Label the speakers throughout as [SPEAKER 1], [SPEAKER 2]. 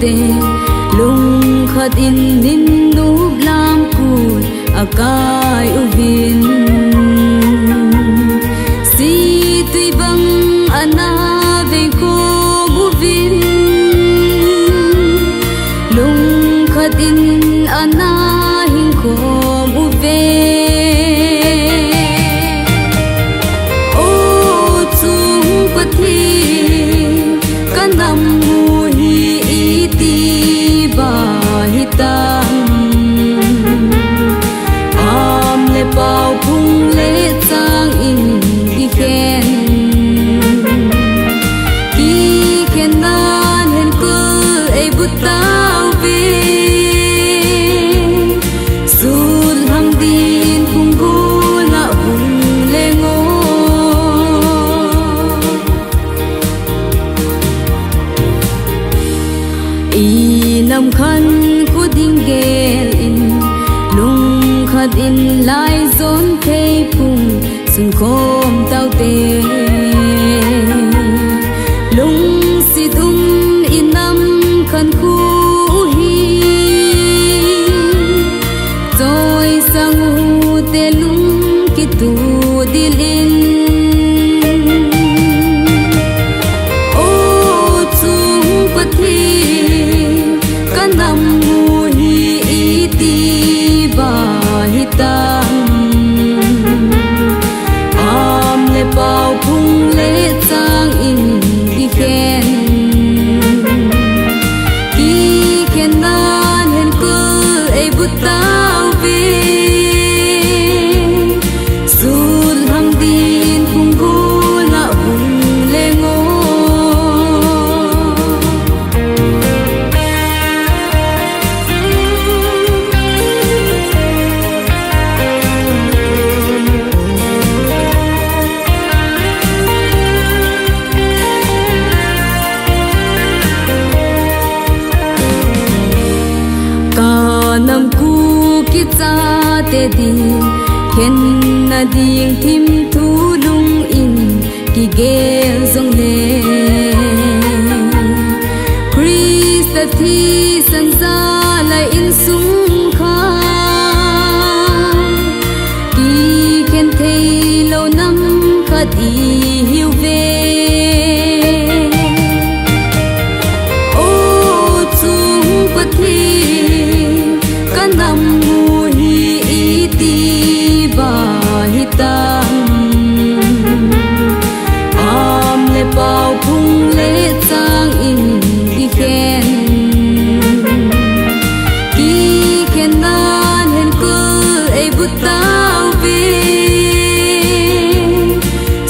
[SPEAKER 1] te lung khat in nin nup lam kut akai uvin si tui bang ana ve ko buvin lung khat in ana hin ko uve o chung pathi kanam mu hi ti ba hi tam am le pau phung le chang in ki khen nan hen ko ei butau ve sul ham din phung gu la hung le ngo i nam khan khu ding gel in lung khat in lai zon thei phung sun khom tau te lung si dum in nam khan khu hi toy sang u te lung ki tu dilin o chung pathi kanam mu hi ti ba hi tam am le pau phung le chang in ki khen nan hen ko ei butau ve sul ham din phung gu la hung le ngo nam ku ki cha te di khen na ding thim thu lung in ki gel zong le Krista thi san sa la in sung kha ki khen thei lo nam khat i hiu ve o chung pathi kanam mu hi ti ba hi tam am le pau phung le chang in ki khen nan hen ko ei butau ve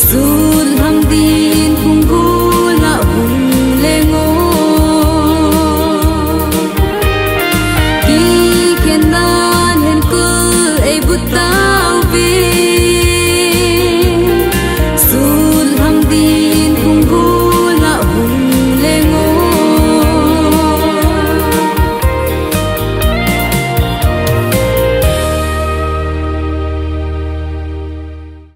[SPEAKER 1] sul ham din phung gu la hung le ngo khen nan hen ko ei butau